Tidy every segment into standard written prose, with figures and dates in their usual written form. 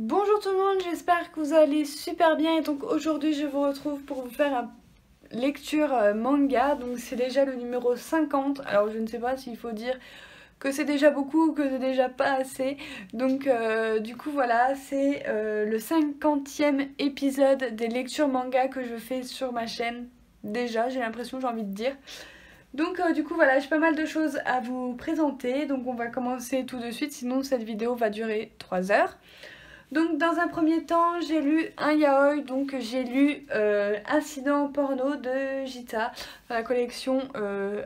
Bonjour tout le monde, j'espère que vous allez super bien et donc aujourd'hui je vous retrouve pour vous faire une lecture manga. Donc c'est déjà le numéro 50, alors je ne sais pas s'il faut dire que c'est déjà beaucoup ou que c'est déjà pas assez. Donc du coup voilà, c'est le 50e épisode des lectures manga que je fais sur ma chaîne. Déjà j'ai l'impression, j'ai envie de dire. Donc du coup voilà, j'ai pas mal de choses à vous présenter, donc on va commencer tout de suite, sinon cette vidéo va durer 3 heures. Donc dans un premier temps, j'ai lu un yaoi, donc j'ai lu Incident porno de Gita dans la collection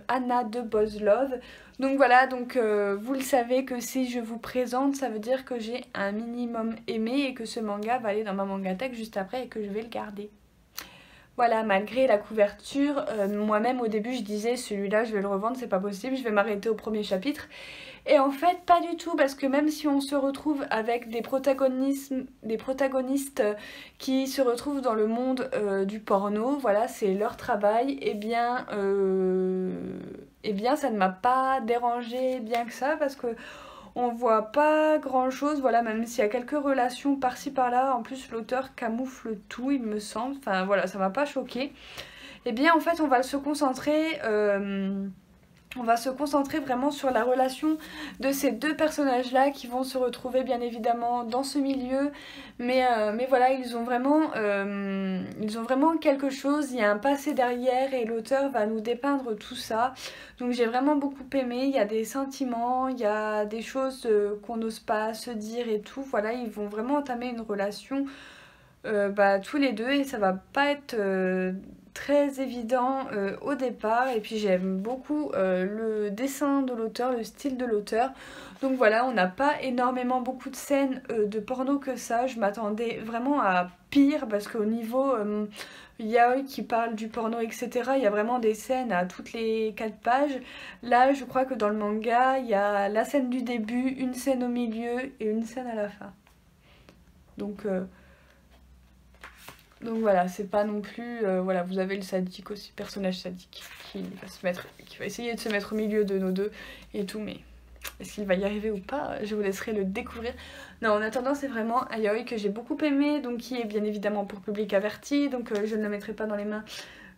Anna de Boys Love. Donc voilà, donc vous le savez que si je vous présente, ça veut dire que j'ai un minimum aimé et que ce manga va aller dans ma mangatech juste après et que je vais le garder. Voilà, malgré la couverture, moi-même au début je disais celui-là je vais le revendre, c'est pas possible, je vais m'arrêter au premier chapitre. Et en fait pas du tout, parce que même si on se retrouve avec des protagonistes qui se retrouvent dans le monde du porno, voilà c'est leur travail, et bien ça ne m'a pas dérangé bien que ça, parce que on voit pas grand chose, voilà, même s'il y a quelques relations par-ci par-là. En plus l'auteur camoufle tout il me semble, enfin voilà, ça m'a pas choqué. Et bien en fait on va se concentrer vraiment sur la relation de ces deux personnages là qui vont se retrouver bien évidemment dans ce milieu, mais voilà, ils ont vraiment quelque chose, il y a un passé derrière et l'auteur va nous dépeindre tout ça. Donc j'ai vraiment beaucoup aimé, il y a des sentiments, il y a des choses qu'on n'ose pas se dire et tout, voilà, ils vont vraiment entamer une relation tous les deux, et ça va pas être très évident au départ. Et puis j'aime beaucoup le dessin de l'auteur, le style de l'auteur. Donc voilà, on n'a pas énormément beaucoup de scènes de porno que ça. Je m'attendais vraiment à pire, parce qu'au niveau yaoi qui parle du porno etc, il y a vraiment des scènes à toutes les 4 pages. Là je crois que dans le manga il y a la scène du début, une scène au milieu et une scène à la fin. Donc voilà, c'est pas non plus... voilà, vous avez le sadique aussi, personnage sadique, qui va essayer de se mettre au milieu de nos deux et tout, mais est-ce qu'il va y arriver ou pas? Je vous laisserai le découvrir. Non, en attendant, c'est vraiment un yaoi que j'ai beaucoup aimé, donc qui est bien évidemment pour public averti, donc je ne le mettrai pas dans les mains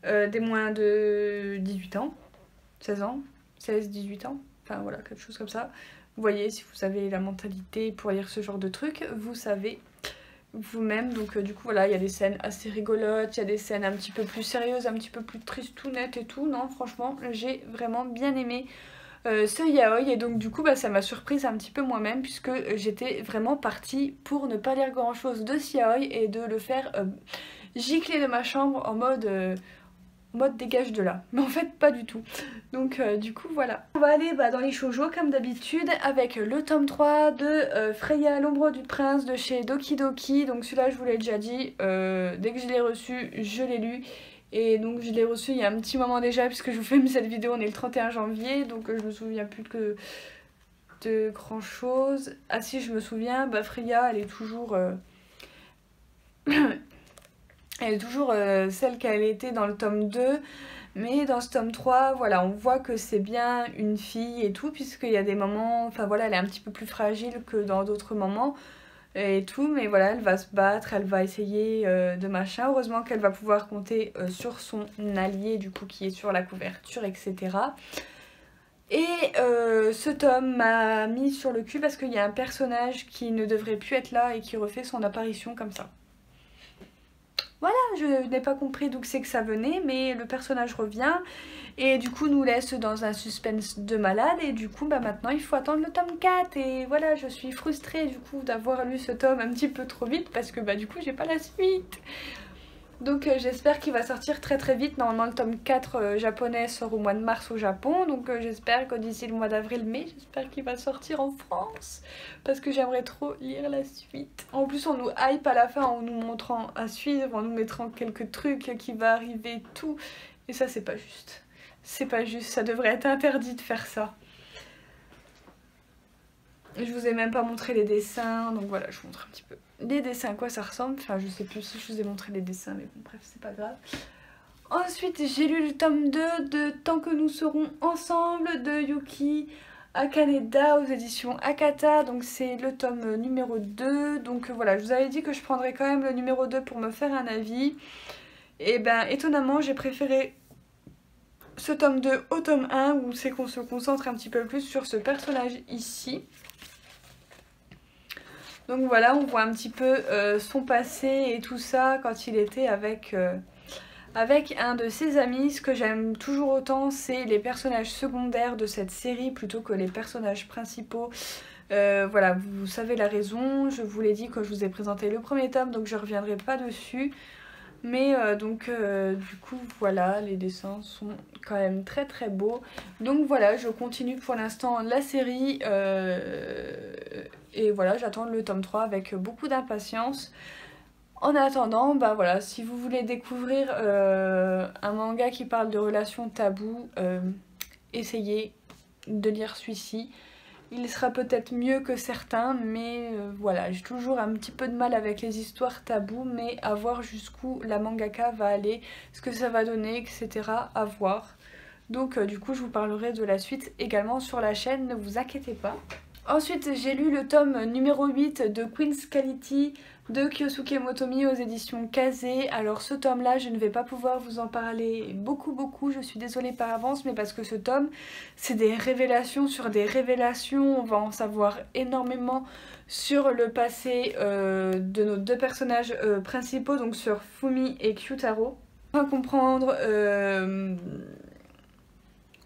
des moins de 18 ans, 16 ans, 16-18 ans, enfin voilà, quelque chose comme ça. Vous voyez, si vous avez la mentalité pour lire ce genre de truc, vous savez vous-même. Donc du coup voilà, il y a des scènes assez rigolotes, il y a des scènes un petit peu plus sérieuses, un petit peu plus tristounettes et tout. Non, franchement j'ai vraiment bien aimé ce yaoi, et donc du coup ça m'a surprise un petit peu moi-même, puisque j'étais vraiment partie pour ne pas lire grand chose de ce yaoi et de le faire gicler de ma chambre en mode dégage de là, mais en fait pas du tout. Donc du coup voilà. On va aller dans les shoujo comme d'habitude avec le tome 3 de Freya l'ombre du prince de chez Doki Doki. Donc celui-là je vous l'ai déjà dit, dès que je l'ai reçu je l'ai lu. Et donc je l'ai reçu il y a un petit moment déjà, puisque je vous fais cette vidéo, on est le 31 janvier, donc je me souviens plus que de grand chose. Ah si, je me souviens, Freya elle est toujours... Elle est toujours celle qu'elle était dans le tome 2, mais dans ce tome 3, voilà, on voit que c'est bien une fille et tout, puisqu'il y a des moments, enfin voilà, elle est un petit peu plus fragile que dans d'autres moments et tout, mais voilà, elle va se battre, elle va essayer de machin. Heureusement qu'elle va pouvoir compter sur son allié, du coup, qui est sur la couverture, etc. Et ce tome m'a mis sur le cul, parce qu'il y a un personnage qui ne devrait plus être là et qui refait son apparition comme ça. Voilà, je n'ai pas compris d'où c'est que ça venait, mais le personnage revient et du coup nous laisse dans un suspense de malade, et du coup maintenant il faut attendre le tome 4, et voilà, je suis frustrée du coup d'avoir lu ce tome un petit peu trop vite, parce que du coup j'ai pas la suite. Donc j'espère qu'il va sortir très très vite. Normalement le tome 4 japonais sort au mois de mars au Japon, donc j'espère que d'ici le mois d'avril-mai, j'espère qu'il va sortir en France, parce que j'aimerais trop lire la suite. En plus on nous hype à la fin en nous montrant à suivre, en nous mettant quelques trucs qui va arriver, tout, et ça c'est pas juste. C'est pas juste, ça devrait être interdit de faire ça. Je vous ai même pas montré les dessins, donc voilà, je vous montre un petit peu les dessins, à quoi ça ressemble. Enfin, je sais plus si je vous ai montré les dessins, mais bon, bref, c'est pas grave. Ensuite, j'ai lu le tome 2 de Tant que nous serons ensemble de Yuki Akaneda aux éditions Akata, donc c'est le tome numéro 2. Donc voilà, je vous avais dit que je prendrais quand même le numéro 2 pour me faire un avis. Et ben étonnamment j'ai préféré ce tome 2 au tome 1 où c'est qu'on se concentre un petit peu plus sur ce personnage ici. Donc voilà, on voit un petit peu son passé et tout ça quand il était avec un de ses amis. Ce que j'aime toujours autant, c'est les personnages secondaires de cette série plutôt que les personnages principaux. Voilà, vous savez la raison, je vous l'ai dit quand je vous ai présenté le premier tome, donc je ne reviendrai pas dessus. Mais du coup voilà, les dessins sont quand même très très beaux. Donc voilà, je continue pour l'instant la série et voilà, j'attends le tome 3 avec beaucoup d'impatience. En attendant, bah voilà, si vous voulez découvrir un manga qui parle de relations tabous, essayez de lire celui-ci. Il sera peut-être mieux que certains, mais voilà, j'ai toujours un petit peu de mal avec les histoires tabous, mais à voir jusqu'où la mangaka va aller, ce que ça va donner, etc. à voir. Donc du coup, je vous parlerai de la suite également sur la chaîne, ne vous inquiétez pas. Ensuite, j'ai lu le tome numéro 8 de Queen's Quality de Kyosuke Motomi aux éditions Kazé. Alors ce tome-là, je ne vais pas pouvoir vous en parler beaucoup, je suis désolée par avance, mais parce que ce tome, c'est des révélations sur des révélations. On va en savoir énormément sur le passé de nos deux personnages principaux, donc sur Fumi et Kyutaro. On va comprendre...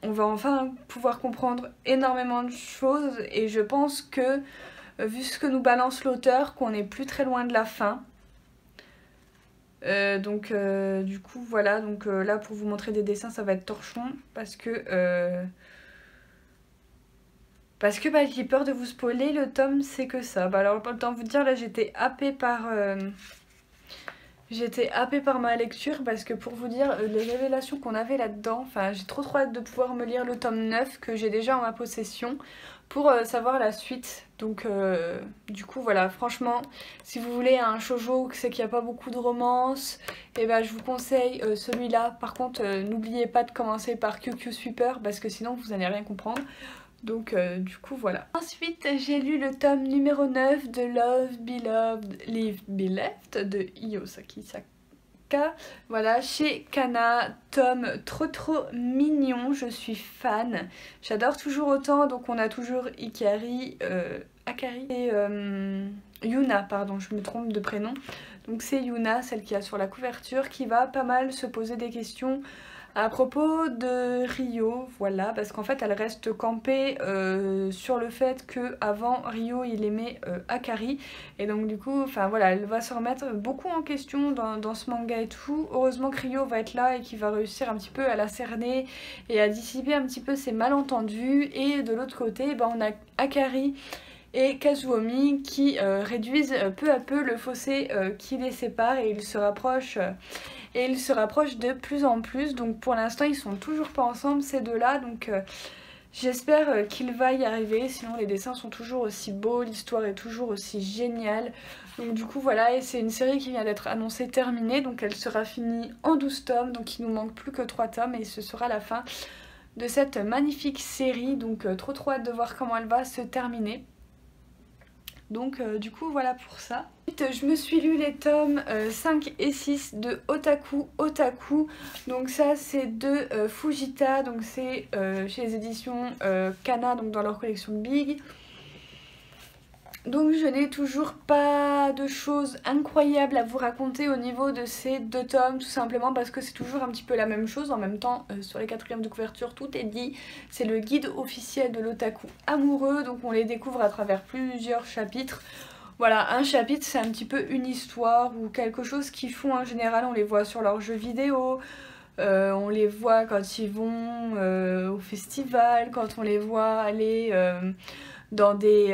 on va enfin pouvoir comprendre énormément de choses et je pense que, vu ce que nous balance l'auteur, qu'on n'est plus très loin de la fin. Du coup voilà, donc là pour vous montrer des dessins ça va être torchon parce que bah, j'ai peur de vous spoiler, le tome c'est que ça. Bah alors autant vous dire, là j'étais happée par... J'étais happée par ma lecture parce que pour vous dire les révélations qu'on avait là-dedans, enfin j'ai trop hâte de pouvoir me lire le tome 9 que j'ai déjà en ma possession pour savoir la suite. Donc du coup voilà, franchement si vous voulez un shoujo, c'est qu'il n'y a pas beaucoup de romance, et ben je vous conseille celui-là. Par contre n'oubliez pas de commencer par QQ Sweeper parce que sinon vous n'allez rien comprendre. Donc du coup voilà. Ensuite j'ai lu le tome numéro 9 de Love Beloved Live Be Left de Iyosaki Saka. Voilà, chez Kana, tome trop mignon, je suis fan. J'adore toujours autant, donc on a toujours Akari et Yuna, pardon, je me trompe de prénom. Donc c'est Yuna, celle qui a sur la couverture, qui va pas mal se poser des questions à propos de Ryo, voilà, parce qu'en fait elle reste campée sur le fait que avant Ryo il aimait Akari, et donc du coup, enfin voilà, elle va se remettre beaucoup en question dans ce manga et tout. Heureusement que Ryo va être là et qu'il va réussir un petit peu à la cerner et à dissiper un petit peu ses malentendus, et de l'autre côté, on a Akari et Kazuomi qui réduisent peu à peu le fossé qui les sépare, et ils se rapprochent. Et ils se rapprochent de plus en plus, donc pour l'instant ils sont toujours pas ensemble ces deux-là, donc j'espère qu'il va y arriver, sinon les dessins sont toujours aussi beaux, l'histoire est toujours aussi géniale. Donc du coup voilà, et c'est une série qui vient d'être annoncée terminée, donc elle sera finie en 12 tomes, donc il nous manque plus que 3 tomes et ce sera la fin de cette magnifique série, donc trop hâte de voir comment elle va se terminer. Donc du coup voilà pour ça. Ensuite je me suis lu les tomes 5 et 6 de Otaku Otaku. Donc ça c'est de Fujita, donc c'est chez les éditions Kana, donc dans leur collection Big. Donc je n'ai toujours pas de choses incroyables à vous raconter au niveau de ces 2 tomes, tout simplement parce que c'est toujours un petit peu la même chose. En même temps, sur les 4e de couverture, tout est dit. C'est le guide officiel de l'otaku amoureux, donc on les découvre à travers plusieurs chapitres. Voilà, un chapitre c'est un petit peu une histoire ou quelque chose qu'ils font en général. On les voit sur leurs jeux vidéo, on les voit quand ils vont au festival, quand on les voit aller... dans des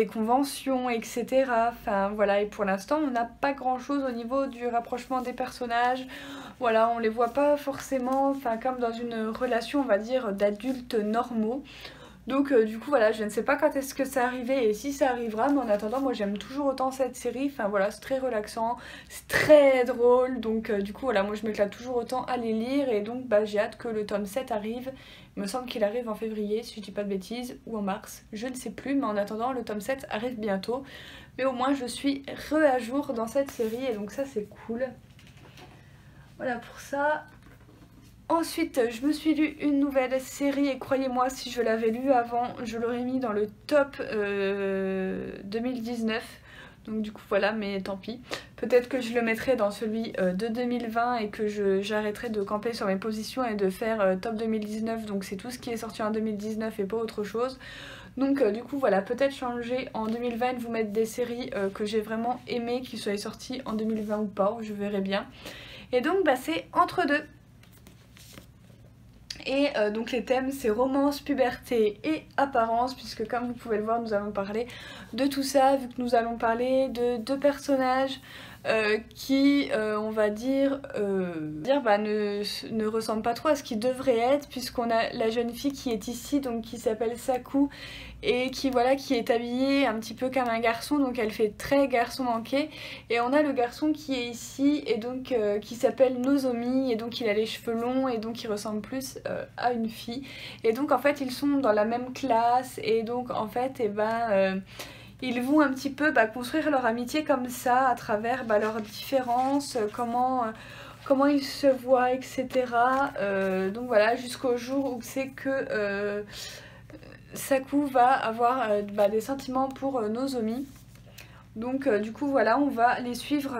conventions, etc. Enfin voilà, et pour l'instant on n'a pas grand chose au niveau du rapprochement des personnages. Voilà, on les voit pas forcément, enfin comme dans une relation on va dire d'adultes normaux. Donc du coup voilà, je ne sais pas quand est-ce que ça arrivait et si ça arrivera, mais en attendant moi j'aime toujours autant cette série, enfin voilà, c'est très relaxant, c'est très drôle, donc du coup voilà, moi je m'éclate toujours autant à les lire et donc bah j'ai hâte que le tome 7 arrive. Il me semble qu'il arrive en février si je dis pas de bêtises, ou en mars, je ne sais plus, mais en attendant le tome 7 arrive bientôt. Mais au moins je suis à jour dans cette série et donc ça c'est cool. Voilà pour ça. Ensuite, je me suis lu une nouvelle série et croyez-moi, si je l'avais lu avant, je l'aurais mis dans le top 2019. Donc du coup voilà, mais tant pis. Peut-être que je le mettrai dans celui de 2020 et que j'arrêterai de camper sur mes positions et de faire top 2019. Donc c'est tout ce qui est sorti en 2019 et pas autre chose. Donc du coup voilà, peut-être changer en 2020 et vous mettre des séries que j'ai vraiment aimées, qui soient sorties en 2020 ou pas, je verrai bien. Et donc bah, c'est entre deux. Et donc les thèmes c'est romance, puberté et apparence, puisque comme vous pouvez le voir nous allons parler de tout ça, vu que nous allons parler de deux personnages qui on va dire, bah, ne ressemblent pas trop à ce qu'ils devraient être, puisqu'on a la jeune fille qui est ici, donc qui s'appelle Saku et qui voilà, qui est habillée un petit peu comme un garçon, donc elle fait très garçon manqué. Et on a le garçon qui est ici et donc qui s'appelle Nozomi, et donc il a les cheveux longs et donc il ressemble plus à une fille. Et donc en fait ils sont dans la même classe et donc en fait et ben ils vont un petit peu construire leur amitié comme ça à travers leurs différences, comment ils se voient, etc. Donc voilà, jusqu'au jour où c'est que Saku va avoir des sentiments pour Nozomi. Donc du coup voilà, on va les suivre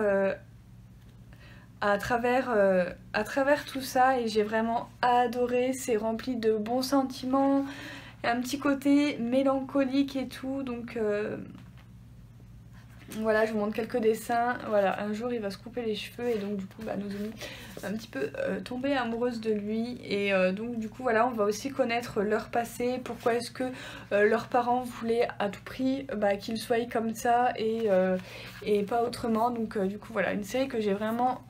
à travers tout ça et j'ai vraiment adoré, c'est rempli de bons sentiments, un petit côté mélancolique et tout, donc voilà, je vous montre quelques dessins. Voilà, un jour il va se couper les cheveux et donc du coup Nozomi va un petit peu tomber amoureuse de lui et donc du coup voilà, on va aussi connaître leur passé, pourquoi est-ce que leurs parents voulaient à tout prix qu'ils soient comme ça et pas autrement. Donc du coup voilà, une série que j'ai vraiment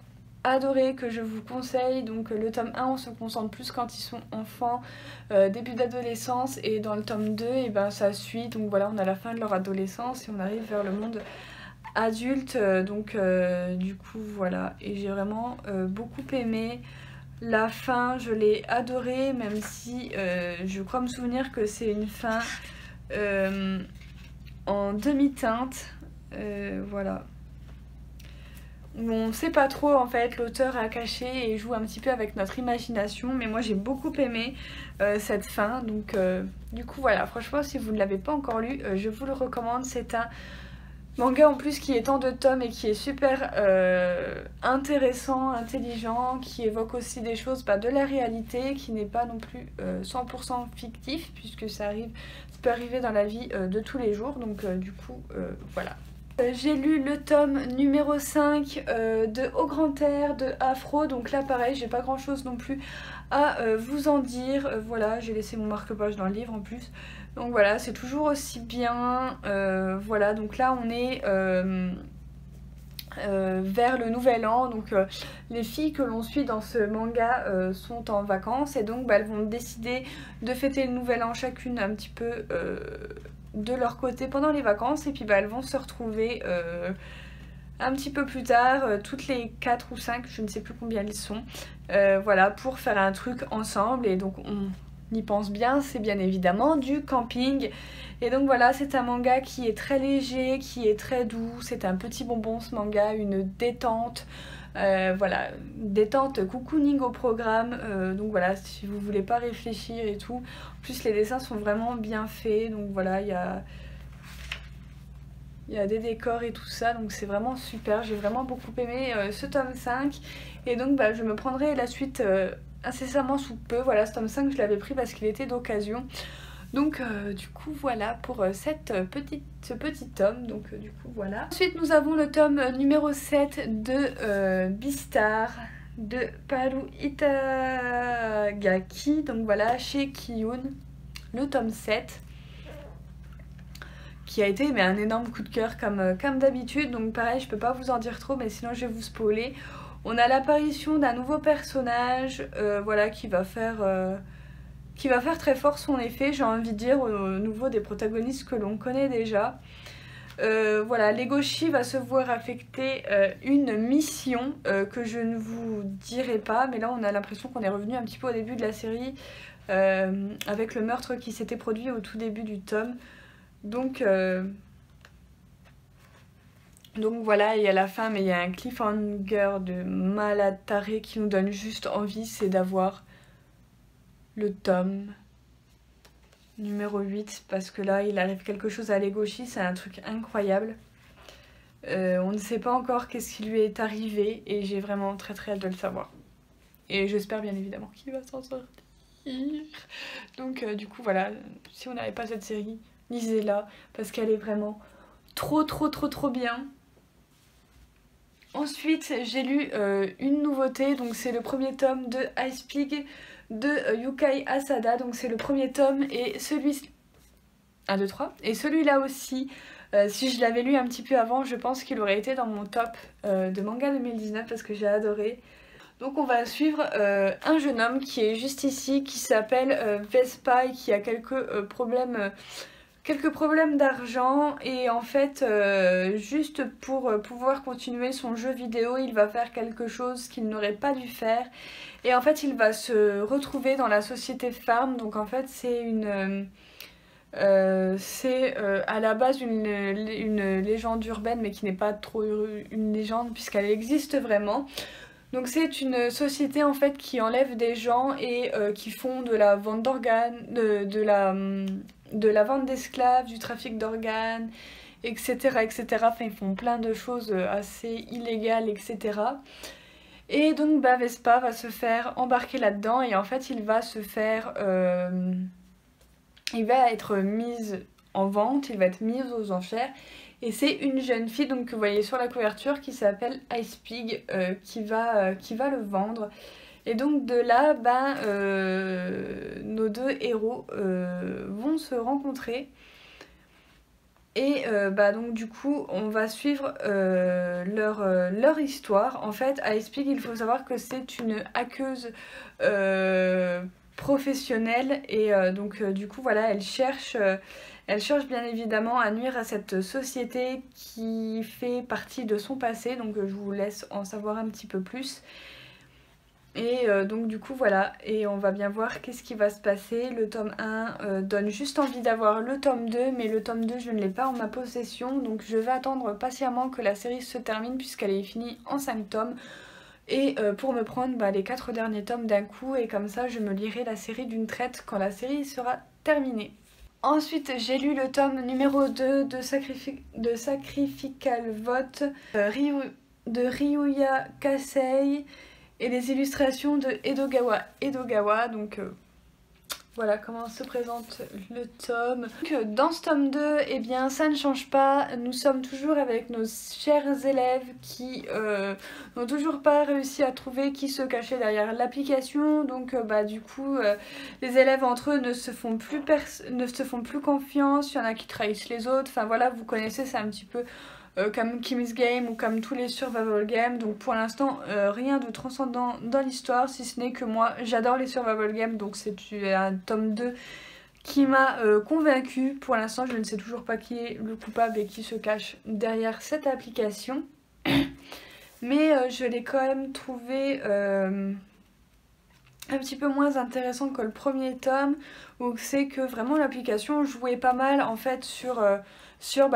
adoré, que je vous conseille. Donc le tome 1 on se concentre plus quand ils sont enfants, début d'adolescence, et dans le tome 2 et ça suit, donc voilà, on a la fin de leur adolescence et on arrive vers le monde adulte, donc du coup voilà, et j'ai vraiment beaucoup aimé la fin, je l'ai adorée, même si je crois me souvenir que c'est une fin en demi-teinte, voilà. On sait pas trop en fait, l'auteur a caché et joue un petit peu avec notre imagination, mais moi j'ai beaucoup aimé cette fin, donc du coup voilà, franchement si vous ne l'avez pas encore lu, je vous le recommande. C'est un manga en plus qui est en 2 tomes et qui est super intéressant, intelligent, qui évoque aussi des choses de la réalité, qui n'est pas non plus 100% fictif, puisque ça peut arriver dans la vie de tous les jours, donc du coup voilà. J'ai lu le tome numéro 5 de Au Grand Air de Afro, donc là pareil j'ai pas grand chose non plus à vous en dire, voilà, j'ai laissé mon marque-page dans le livre en plus, donc voilà, c'est toujours aussi bien, voilà, donc là on est vers le nouvel an, donc les filles que l'on suit dans ce manga sont en vacances et donc elles vont décider de fêter le nouvel an chacune un petit peu de leur côté pendant les vacances, et puis elles vont se retrouver un petit peu plus tard, toutes les 4 ou 5, je ne sais plus combien ils sont, voilà, pour faire un truc ensemble. Et donc on y pense bien, c'est bien évidemment du camping. Et donc voilà, c'est un manga qui est très léger, qui est très doux, c'est un petit bonbon ce manga, une détente. Voilà, détente, cocooning au programme, donc voilà, si vous voulez pas réfléchir et tout. En plus les dessins sont vraiment bien faits, donc voilà, il y a des décors et tout ça, donc c'est vraiment super. J'ai vraiment beaucoup aimé ce tome 5 et donc je me prendrai la suite incessamment sous peu. Voilà, ce tome 5 je l'avais pris parce qu'il était d'occasion. Donc du coup voilà pour ce petit tome, donc du coup voilà. Ensuite nous avons le tome numéro 7 de Beastar de Paru Itagaki, donc voilà, chez Kiyun, le tome 7 qui a été un énorme coup de cœur comme d'habitude. Donc pareil, je peux pas vous en dire trop mais sinon je vais vous spoiler. On a l'apparition d'un nouveau personnage, voilà, qui va faire qui va faire très fort son effet, j'ai envie de dire, au niveau des protagonistes que l'on connaît déjà. Voilà, Legoshi va se voir affecter une mission que je ne vous dirai pas, mais là on a l'impression qu'on est revenu un petit peu au début de la série avec le meurtre qui s'était produit au tout début du tome. Donc voilà, et à la fin, mais il y a un cliffhanger de malade taré qui nous donne juste envie, c'est d'avoir le tome numéro 8, parce que là il arrive quelque chose à Legoshi, c'est un truc incroyable. On ne sait pas encore qu'est-ce qui lui est arrivé et j'ai vraiment très très hâte de le savoir. Et j'espère bien évidemment qu'il va s'en sortir. Donc du coup voilà, si vous n'avez pas cette série, lisez-la parce qu'elle est vraiment trop bien. Ensuite j'ai lu une nouveauté, donc c'est le premier tome de Ice Pig de Yukai Asada, donc c'est le premier tome et celui-ci... 1, 2, 3. Et celui-là aussi, si je l'avais lu un petit peu avant, je pense qu'il aurait été dans mon top de manga 2019 parce que j'ai adoré. Donc on va suivre un jeune homme qui est juste ici, qui s'appelle Vespa et qui a quelques problèmes d'argent et en fait juste pour pouvoir continuer son jeu vidéo il va faire quelque chose qu'il n'aurait pas dû faire et en fait il va se retrouver dans la société Farm. Donc en fait c'est à la base une légende urbaine mais qui n'est pas trop une légende puisqu'elle existe vraiment. Donc c'est une société en fait qui enlève des gens et qui font de la vente d'organes, de la vente d'esclaves, du trafic d'organes, etc. etc. Enfin ils font plein de choses assez illégales, etc. Et donc bah, Vespa va se faire embarquer là-dedans et en fait il va être mis en vente, il va être mis aux enchères. Et c'est une jeune fille donc, que vous voyez sur la couverture qui s'appelle Ice Pig qui va le vendre. Et donc de là, nos deux héros vont se rencontrer. Et donc du coup, on va suivre leur histoire. En fait, Ice Pig, il faut savoir que c'est une hackeuse professionnelle. Et du coup, voilà, elle cherche bien évidemment à nuire à cette société qui fait partie de son passé, donc je vous laisse en savoir un petit peu plus. Et donc du coup voilà, et on va bien voir qu'est-ce qui va se passer. Le tome 1 donne juste envie d'avoir le tome 2, mais le tome 2 je ne l'ai pas en ma possession, donc je vais attendre patiemment que la série se termine puisqu'elle est finie en 5 tomes. Et pour me prendre les 4 derniers tomes d'un coup, et comme ça je me lirai la série d'une traite quand la série sera terminée. Ensuite, j'ai lu le tome numéro 2 de Sacrificial Vote de Ryuya Kasei et les illustrations de Edogawa. Donc voilà comment se présente le tome. Donc, dans ce tome 2, eh bien ça ne change pas. Nous sommes toujours avec nos chers élèves qui n'ont toujours pas réussi à trouver qui se cachait derrière l'application. Donc du coup, les élèves entre eux ne se font plus confiance. Il y en a qui trahissent les autres. Enfin voilà, vous connaissez, c'est un petit peu... comme Kim's Game ou comme tous les survival games. Donc pour l'instant rien de transcendant dans l'histoire, si ce n'est que moi j'adore les survival games, donc c'est un tome 2 qui m'a convaincue. Pour l'instant je ne sais toujours pas qui est le coupable et qui se cache derrière cette application, mais je l'ai quand même trouvé un petit peu moins intéressant que le premier tome, où c'est que vraiment l'application jouait pas mal en fait sur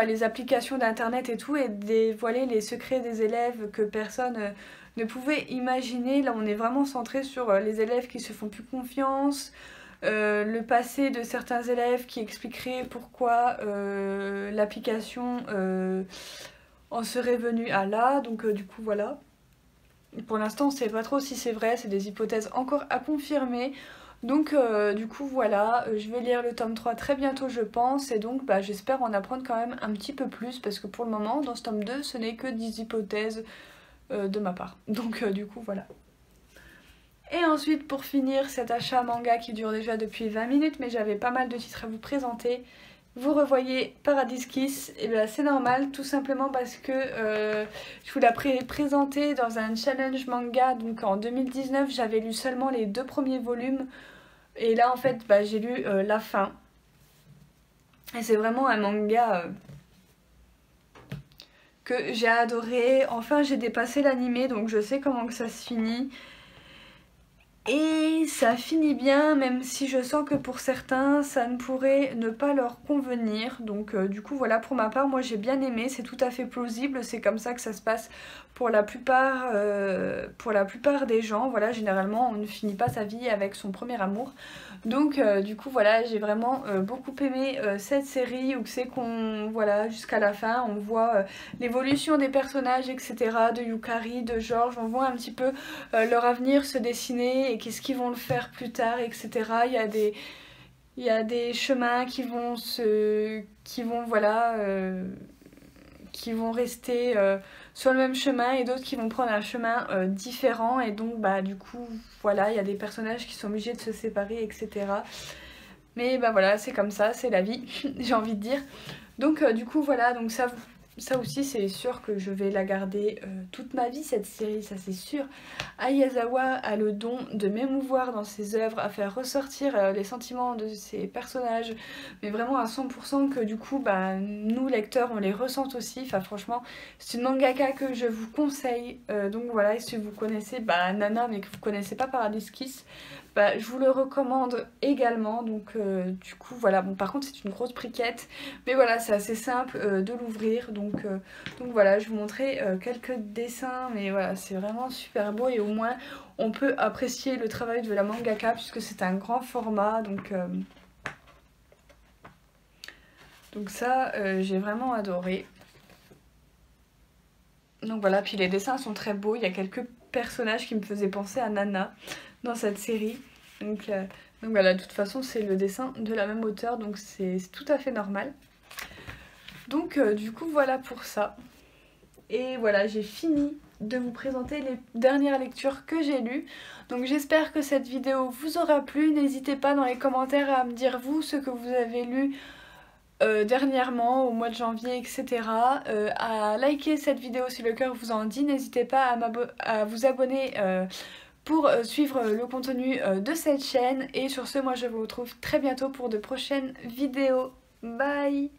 les applications d'internet et tout, et dévoiler les secrets des élèves que personne ne pouvait imaginer. Là on est vraiment centré sur les élèves qui se font plus confiance, le passé de certains élèves qui expliqueraient pourquoi l'application en serait venue à là. Donc du coup voilà. Pour l'instant on sait pas trop si c'est vrai, c'est des hypothèses encore à confirmer. Donc du coup voilà, je vais lire le tome 3 très bientôt je pense, et donc j'espère en apprendre quand même un petit peu plus, parce que pour le moment dans ce tome 2 ce n'est que 10 hypothèses de ma part. Donc du coup voilà. Et ensuite pour finir cet achat manga qui dure déjà depuis 20 minutes, mais j'avais pas mal de titres à vous présenter. Vous revoyez Paradise Kiss, et bien c'est normal, tout simplement parce que je vous l'ai présenté dans un challenge manga. Donc en 2019 j'avais lu seulement les 2 premiers volumes Et là en fait bah, j'ai lu la fin. Et c'est vraiment un manga que j'ai adoré. Enfin j'ai dépassé l'animé donc je sais comment que ça se finit. Et ça finit bien, même si je sens que pour certains ça ne pourrait ne pas leur convenir. Donc du coup voilà, pour ma part moi j'ai bien aimé, c'est tout à fait plausible, c'est comme ça que ça se passe pour la plupart des gens. Voilà, généralement on ne finit pas sa vie avec son premier amour. Donc du coup voilà, j'ai vraiment beaucoup aimé cette série où c'est qu'on, voilà, jusqu'à la fin on voit l'évolution des personnages etc, de Yukari, de George, on voit un petit peu leur avenir se dessiner et qu'est-ce qu'ils vont le faire plus tard etc. Il y a des chemins qui vont rester sur le même chemin et d'autres qui vont prendre un chemin différent et donc bah du coup voilà, il y a des personnages qui sont obligés de se séparer etc. Mais bah voilà, c'est comme ça, c'est la vie, j'ai envie de dire. Donc du coup voilà, donc ça aussi c'est sûr que je vais la garder toute ma vie cette série, ça c'est sûr. Ayazawa a le don de m'émouvoir dans ses œuvres, à faire ressortir les sentiments de ses personnages, mais vraiment à 100% que du coup bah, nous lecteurs on les ressente aussi. Enfin franchement c'est une mangaka que je vous conseille, donc voilà, et si vous connaissez bah, Nana mais que vous connaissez pas Paradise Kiss, bah, je vous le recommande également. Donc du coup voilà, bon par contre c'est une grosse briquette, mais voilà c'est assez simple de l'ouvrir. Donc voilà, je vous montrer quelques dessins, mais voilà c'est vraiment super beau et au moins on peut apprécier le travail de la mangaka puisque c'est un grand format. Donc ça j'ai vraiment adoré. Donc voilà, puis les dessins sont très beaux, il y a quelques personnages qui me faisaient penser à Nana dans cette série. Donc voilà, de toute façon c'est le dessin de la même auteure, donc c'est tout à fait normal. Donc du coup voilà pour ça. Et voilà, j'ai fini de vous présenter les dernières lectures que j'ai lues. Donc j'espère que cette vidéo vous aura plu. N'hésitez pas dans les commentaires à me dire vous ce que vous avez lu dernièrement, au mois de janvier, etc. À liker cette vidéo si le cœur vous en dit. N'hésitez pas à vous abonner pour suivre le contenu de cette chaîne. Et sur ce, moi je vous retrouve très bientôt pour de prochaines vidéos. Bye!